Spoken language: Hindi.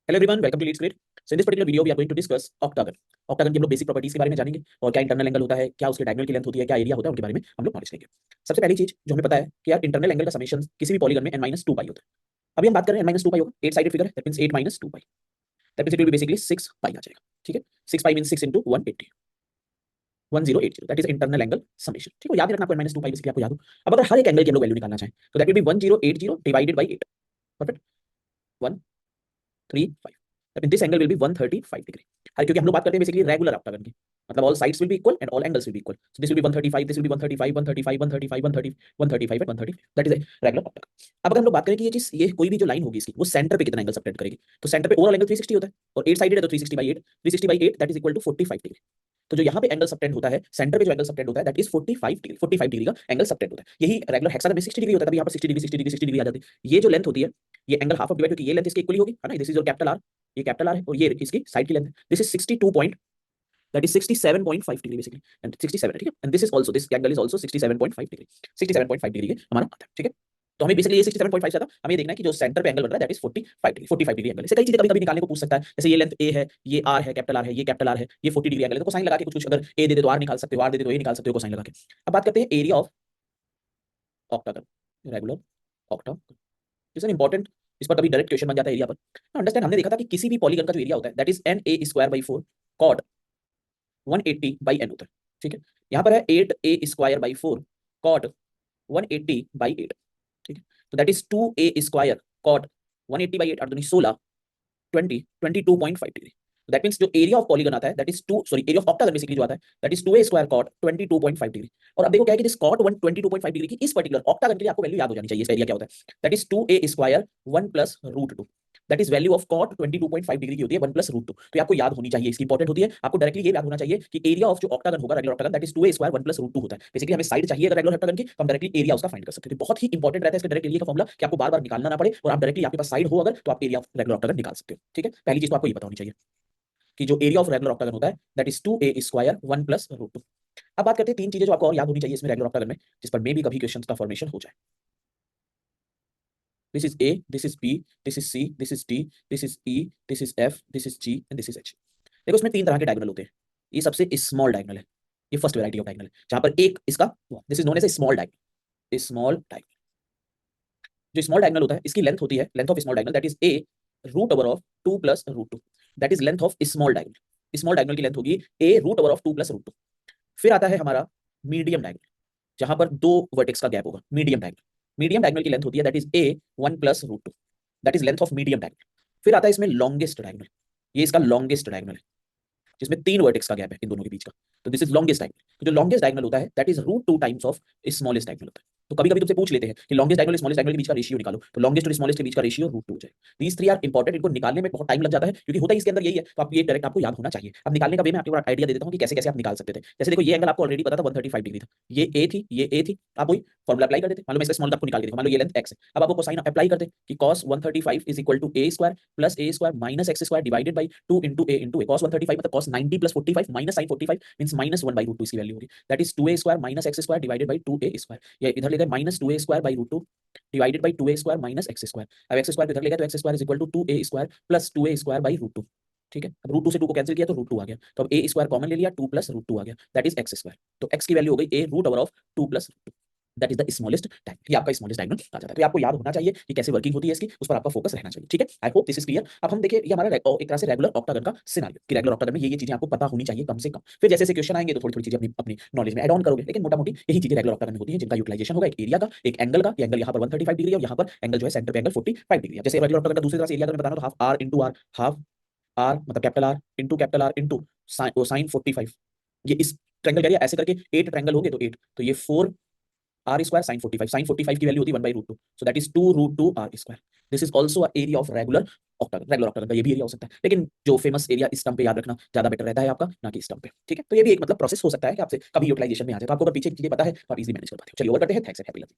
Hello everyone, welcome to Leeds Grid. So in this particular video we are going to discuss octagon. Octagon की हम लोग बेसिक प्रॉपर्टीज के बारे में जानेंगे और क्या इंटरनल एंगल होता है, क्या उसके डायगोनल की लेंथ होती है, क्या एरिया होता है, उनके बारे में हम लोग नॉलेज लेंगे। सबसे पहली चीज जो हमें पता है कि यार इंटरनल एंगल का समेशन किसी भी पॉलीगन में n-2 पाई होता है। अभी हम बात कर रहे हैं n-2 पाई होगा, 8 साइडेड फिगर है, that means 8 - 2 pi, that means it will be basically 6 pi आ जाएगा। ठीक है, 6 pi means 6 * 180, 1080, that is internal angle summation. ठीक है, याद रखना आपको n-2 पाई बेसिकली आपको याद हो। अब अगर हर एक एंगल की हम लोग वैल्यू निकालना चाहें तो that will be 1080 divided by 8। Perfect, 135, that means this angle will be 135 degree. हाँ, क्योंकि हम लोग बात करते हैं बेसिकली रेगुलर ऑक्टागन की, मतलब all sides will be equal and all angles will be equal. So this will be 135, this will be 135, 135, 135, 130, 135 and 130, that is a regular octagon. अब अगर हम लोग बात करें कि ये चीज, ये कोई भी जो लाइन होगी इसकी, वो सेंटर पे कितना एंगल सबटेंड करेगी, तो सेंटर पे ओवरऑल एंगल 360 होता है और 8 साइडेड है तो 360/8, 360/8 that is equal to 45 degree. तो जो यहाँ पे एंगल सबटेंड होता है, सेंटर पे जो एंगल सबटेंड होता है दैट इज 45 डिग्री, 45 डिग्री का एंगल सबटेंड होता है। यही रेगुलर हेक्सागन में 60 डिग्री होता है, तभी यहाँ पर 60 डिग्री 60 डिग्री 60 डिग्री आ जाती है। ये जो लेंथ होती है, ये एंगल हाफ ऑफ डिवाइड, क्योंकि ये लेंथ इसकी इक्वली होगी, है ना, this is your capital R, ये कैपिटल आर है और ये इसकी साइड की लेंथ है। This is 62 point, that is 67.5 degree basically, and 67 है, ठीक है, and this is also, this angle is also 67.5 degree, 67.5 degree के हमारा आता है। ठीक है, तो हमें बेसिकली ये 67.5 से था, हमें ये देखना है कि जो सेंटर पे एंगल बन रहा है that is 45 degree, 45 degree angle. इसे कई चीजें कभी कभी निकालने को पूछ सकता है, जैसे ये लेंथ ए है, ये आर है, कैपिटल आर है, ये कैपिटल आर है, ये 40 डिग्री एंगल है, तो कोसाइन लगा के कुछ कुछ, अगर ए दे दे तो आर निकाल सकते हो, आर दे दे तो ए निकाल सकते हो कोसाइन लगा के। अब बात करते हैं area of octagon, regular octagon is an important, इस पर कभी डायरेक्ट क्वेश्चन बन जाता है एरिया पर। अंडरस्टैंड, हमने देखा था कि किसी भी पॉलीगन का जो एरिया होता है that is na²/4 cot 180/n होता है। ठीक है, यहाँ पर है 8a² / 4 cot 180/8। ठीक है, तो दैट इज 2a² cot 180/8 8 दूनी 16, 22.5 डिग्री। दैट मींस जो एरिया ऑफ पॉलीगन आता है that is 2, sorry area of octagon basically जो आता है that is 2a² cot 22.5 degree. और अब देखो क्या है कि दिस cot 122.5 डिग्री की इस पर्टिकुलर ऑक्टागन के लिए आपको वैल्यू याद हो जानी चाहिए। इसका एरिया क्या होता है, that is 2a² 1 + √2, that is value of cot 22.5 degree की होती है 1 + √2। तो ये आपको याद होनी चाहिए, इसकी इंपॉर्टेंट होती है, आपको डायरेक्टली ये याद होना चाहिए कि एरिया ऑफ जो ऑक्टागन होगा, regular octagon, that is 2a² 1 + √2 होता है। बेसिकली हमें साइड चाहिए अगर रेगुलर ऑक्टागन की, तो हम डायरेक्टली एरिया उसका फाइंड कर सकते हैं। तो बहुत ही इंपॉर्टेंट रहता है इसका डायरेक्ट एरिया का फॉर्मूला, कि आपको बार बार निकालना ना पड़े और आप डायरेक्टली, आपके पास साइड हो अगर, तो आप एरिया ऑफ रेगुलर ऑक्टागन निकाल सकते हो। ठीक है, पहली चीज तो आपको ये पता होनी चाहिए कि जो एरिया ऑफ रेगुलर ऑक्टागन होता है दैट इज 2a² 1 + √2। अब बात करते हैं तीन चीजें जो आपको और याद होनी चाहिए इसमें रेगुलर ऑक्टागन में, जिस पर मे भी कभी क्वेश्चंस का फॉर्मेशन हो जाए। This is A, this is B, this is C, this is D, this is E, this is F, this is G and this is H. देखो इसमें तीन तरह के डायगोनल होते हैं। ये सबसे स्मॉल डायगोनल है, ये फर्स्ट वैरायटी ऑफ डायगोनल है, जहां पर एक इसका, this is known as a small diagonal, small diagonal. जो स्मॉल डायगोनल होता है इसकी लेंथ होती है, length of small diagonal that is a √2 + √2, that is length of small diagonal. Small diagonal की लेंथ होगी a √2 + √2। फिर आता है हमारा मीडियम डायगोनल, जहां पर दो वर्टेक्स का गैप होगा, मीडियम डायगोनल। मीडियम डायगोनल की लेंथ होती है that is a 1 + √2, that is length of medium diagonal. फिर आता है इसमें लॉन्गेस्ट डायगोनल, ये इसका लॉन्गेस्ट डायगोनल है, जिसमें तीन वर्टेक्स का गैप है इन दोनों के बीच का, तो दिस इज लॉन्गेस्ट डायगोनल। तो जो लॉन्गेस्ट डायगोनल होता है that is √2 times of smallest diagonal होता है। तो कभी कभी तुमसे पूछ लेते हैं कि लॉन्गेस्ट डायगोनल स्मॉलेस्ट डायगोनल के बीच का रेशियो निकालो, तो लॉन्गेस्ट और स्मॉलेस्ट के बीच का रेशियो √2 हो जाएगा। दीस थ्री आर इंपॉर्टेंट, इनको निकालने में बहुत टाइम लग जाता है क्योंकि होता है इसके अंदर यही है, तो आप ये डायरेक्ट आपको याद होना चाहिए। अब निकालने का वे मैं आपको आइडिया दे देता हूं कि कैसे कैसे आप निकाल सकते थे। जैसे देखो ये एंगल आपको ऑलरेडी पता था 135 डिग्री था, ये ए थी, ये ए थी, आप वही फॉर्मूला अप्लाई कर देते। मान लो मैं इसका स्मॉल आपको निकाल के देखो, मान लो ये लेंथ x है, अब आपको कोसाइन अप्लाई करते कि cos 135 is equal to a² + a² - x² divided by 2 * a * a। cos 135 मतलब cos 90 + 45 - sin 45 मींस -1/√2 इसकी वैल्यू होगी, that is 2a² - x² divided bye 2a²। ये इधर ले गए -2a² / √2 divided by 2a² - x²। अब x² इधर ले गए तो x² is equal to 2a² + 2a² / √2। ठीक है, अब √2 से 2 को कैंसिल किया तो √2 आ गया, तो अब a² कॉमन ले लिया, 2 + √2 आ गया, दैट इज x²। तो x की वैल्यू हो गई a √2 + √2, that is the smallest diagonal. ये आपका स्मॉलेस्ट डायगोनल आ जाता है। तो ये आपको याद होना चाहिए कि कैसे वर्किंग होती है इसकी, उस पर आपका फोकस रहना चाहिए। ठीक है, I hope this is clear. अब हम देखिए ये हमारा एक तरह से रेगुलर ऑक्टागन का सिनेरियो, कि रेगुलर ऑक्टागन में ये चीजें आपको पता होनी चाहिए कम से कम। फिर जैसे जैसे क्वेश्चन आएंगे तो थोड़ी थोड़ी चीजें अपनी अपनी नॉलेज में ऐड ऑन करोगे, लेकिन मोटा मोटी यही चीजें रेगुलर ऑक्टागन में होती हैं, जिनका यूटिलाइजेशन होगा एक एरिया का, एक एंगल का। ये एंगल यहाँ पर 135 डिग्री है और यहाँ पर एंगल जो है सेंटर पे एंगल 45 डिग्री है। जैसे रेगुलर ऑक्टागन का दूसरी तरह से एरिया अगर मैं बताना तो half R into R, half R मतलब कैपिटल आर इंटू साइन 45। ये इस ट्रायंगल का एरिया ऐसे करके 8 ट्रायंगल होंगे तो 8, तो ये 4 r² sin 45, sin 45 की वैल्यू होती है 1/√2, so that is 2√2 r²। This is also a area of regular octagon. Regular octagon का ये भी एरिया हो सकता है, लेकिन जो फेमस एरिया इस टर्म पे याद रखना ज्यादा बेटर रहता है आपका, ना कि इस टर्म पे। ठीक है, तो ये भी एक मतलब प्रोसेस हो सकता है कि आपसे कभी यूटिलाइजेशन में आ जाए, तो आपको अगर पीछे की चीजें पता है तो आप इजीली मैनेज कर पाते हो। चलिए ओवर करते हैं, थैंक्स एंड हैप्पी लर्निंग।